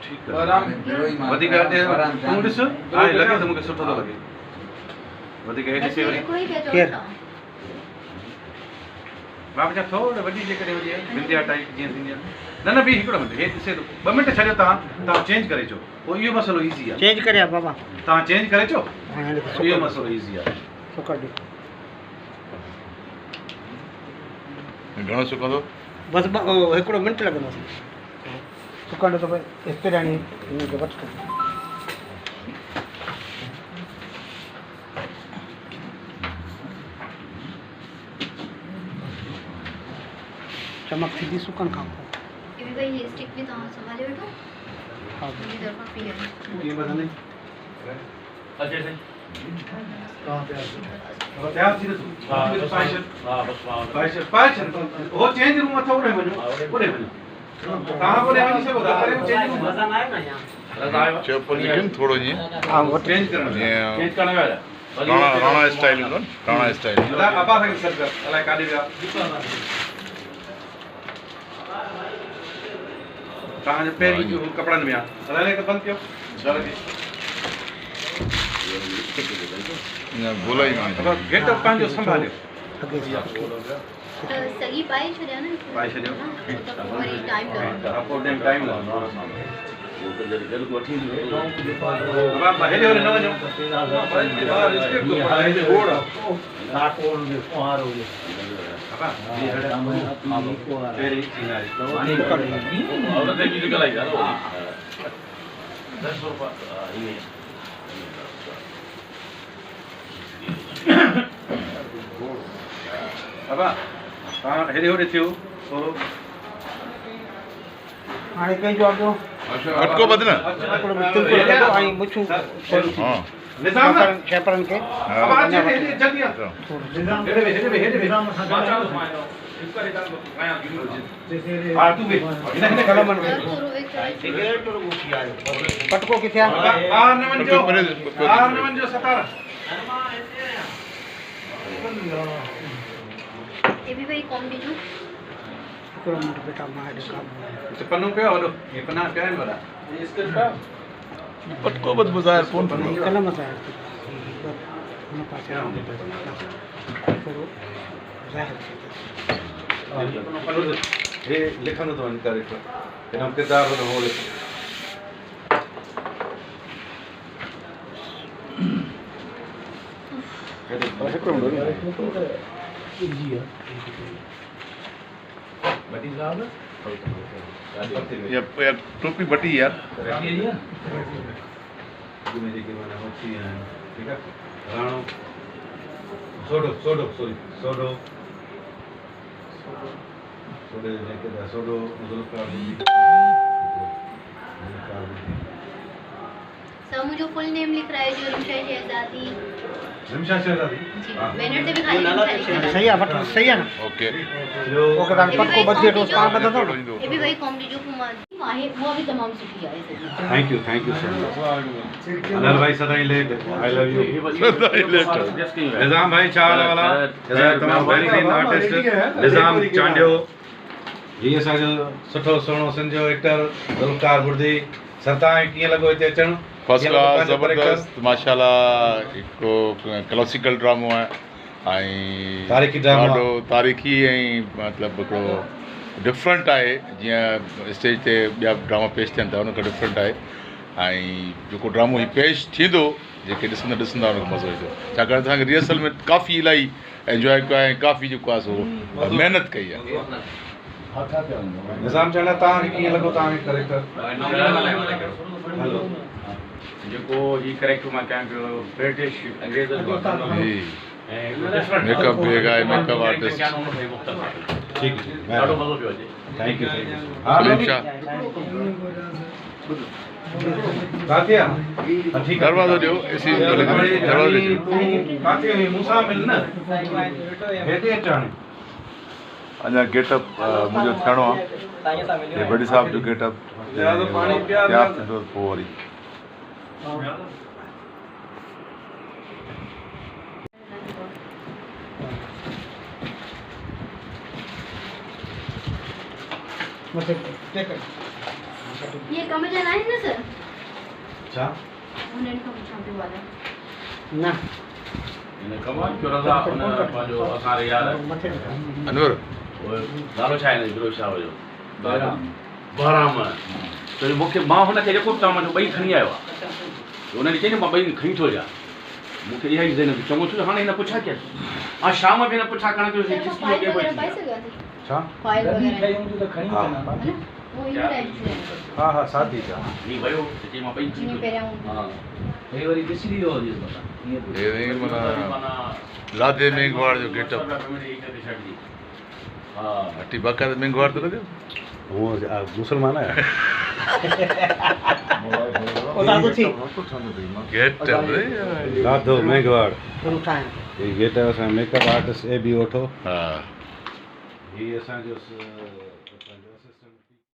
ठीक है वधिक तू ॾिस हाणे लॻे त मूंखे सुठो थो लॻे वधिक हेठि से वरी मां बि थोरो वॾी जेकॾहिं हुजे बिंदिया टाइप जीअं थींदी आहे न न बि हिकिड़ो मिंट हेठि ॾिसे थो 2 मिंट छॾियो तव्हां चेंज करे अचो पोइ इहो मसइलो ईज़ी आहे चेंज करे बाबा तव्हां चेंज करे अचो इहो मसइलो ईज़ी आहे घणो सुकंदो बस हिकिड़ो मिंट लॻंदो सुकंदो त भई इस्तिराणी हिनखे वठो चमक थींदी सुकण खां पोइ भाई ये स्टिक में तो संभाले बैठो हाँ ये दरबार पे है ये बदलने अच्छा अच्छा कहां पे अब तैयार थी तो हां बस पाइशन हो चेंज रूम अथव ओॾे वञो तव्हां बोले वञी सघो था करे चेंज रूम मजा ना है ना यहाँ चप्पल लेकिन थोड़ो ये हाँ वो चेंज करणो चेंज करने वाला राणा स्टाइल हूंदो न राणा स्टाइल अला अबा खे सर कर अलाए काॾे विया तव्हांजे पहिरीं कपिड़नि में आहे अलाए त बंदि कयो घर खे बोला ही अब गेट अप पंहिंजो संभालियो सगी पाए छड़िया ना पाए छॾियो तो वरी टाइम लॻंदो अपोर्डेम टाइम लॻंदो अब हेॾे होॾे न वञो अब तव्हां हेॾे होॾे थियो थोरो हाणे कंहिंजो अॻो अटको बदना हिकिड़ो बिल्कुलु लॻंदो ऐं मुछूं हां निज़ाम शेपरनि खे अब आज जल्दी आ हेॾे निज़ाम सां हां तू बि हिन कलमनि में पूरो एक पटको किथे आहे ॿाहिरि न वञिजो ॿाहिरि न वञिजो सतारा ये भी भाई कॉम दीजो हिकिड़ो मिंट बेटा मां हेॾे कमु हिते पन्नो पियो वॾो हे पन्ना पिया आहिनि वॾा स्केच पिया अटको बद बुज़ाहिर कोन कलम सां हुन पासे थोरो ज़ाहिर पन्नो हे लिखंदो थो वञी करे हिन किरदार वॾो हो लिख हिकिड़ो मिंट ये टोपी बटी यार जेके माना होती हैं ठीक है राणो सोडो सोडो सॉरी सोडो सोडो जेके दा सोडो जुल्फकार सर मुझे फुल नेम लिख रहा है जो रिमशा शहजादी रिमशा शहजादी जी बैनर पे भी खाली सही आहे वठो सही आहे न ओके जो ओके तव्हां पटको बची वठो तव्हां ॿधंदो ये भी भाई कॉम दीजो कुमार आहे वो भी तमाम सुठी है थैंक यू सो मच अनल भाई सदाई लेट आई लव यू निजाम भाई चावल वाला तमाम बेहतरीन आर्टिस्ट निजाम चांडियो ये असांजो सुठो सुहिणो सिंधियो एक्टर जुल्फकार बुर्दी सरतां कीअं लॻो हिते अचणु फर्स्ट क्लास ज़बरदस्त माशाल्लाह हिकिड़ो क्लासिकल ड्रामो आहे ऐं तारीख़ी ड्रामो ॾाढो तारीख़ी ऐं मतिलबु हिकिड़ो डिफरेंट आहे जीअं स्टेज ते ॿिया ड्रामा पेश थियनि था उनखां डिफरेंट आहे ऐं जेको ड्रामो हीउ पेश थींदो जेके ॾिसंदा उनखे मज़ो ईंदो छाकाणि असांखे रिहर्सल में काफ़ी इलाही एंजॉय कयो आहे ऐं काफ़ी जेको आहे सो महिनत कई आहे निज़ाम चवंदा तव्हांखे कीअं लॻो तव्हांखे करेक्टर हलो जेको ही करेक्टर मां कयां पियो ब्रिटिश अंग्रेज़ जो जी मेकअप भी है मेकअप आर्टिस्ट ठीक है ॾाढो मज़ो पियो अचे थैंक यू सलीम कातिया ठीक है दरवाज़ो ॾियो एसी दरवाज़ो ॾियो कातिया मूंसां मिल न हेॾे अचण अञा गेटअप मुंहिंजो थियणो आहे हे बड़ी साहब जो गेटअप तयारु थींदो पोइ वरी मथे टेक ये कमेजन आहे ना सर छा उन्हनि खां पुछां थी वाला न हिन कमाल कयो रज़ा हुन पंहिंजो असांजे यार अनवर उहो नालो छा आहे हिन जो छा हुयो बहराम त मूंखे मां हुनखे जेको बि चवां ॿई खणी आयो आहे हुननि चई न मां ॿई खणी थो अचां मूंखे इहा ई ज़हन चङो थियो हाणे हिन पुछा कया हाणे शाम जो हिन पुछा करण जो सर मां फाइल वगैरह पाई सघां थी छा फाइल वगैरह हा है ना वो इहो टाइप जो हा हा साथी छा ही वियो त चई मां ॿई खणी जीअं थो पहिरियों हा हे वरी ॾिसी वियो हुजे हे माना लादे मेंगवाड़ जो गेटअप हा अटी बाक़ायदा मेंगवाड़ तो लॻे वो मुसलमान है ओदा तो थी गेटअप रे राधो मेघवाड़ उठाए ये गेटअप असां मेकअप आर्टिस्ट ए बी वठो हा ही असांजो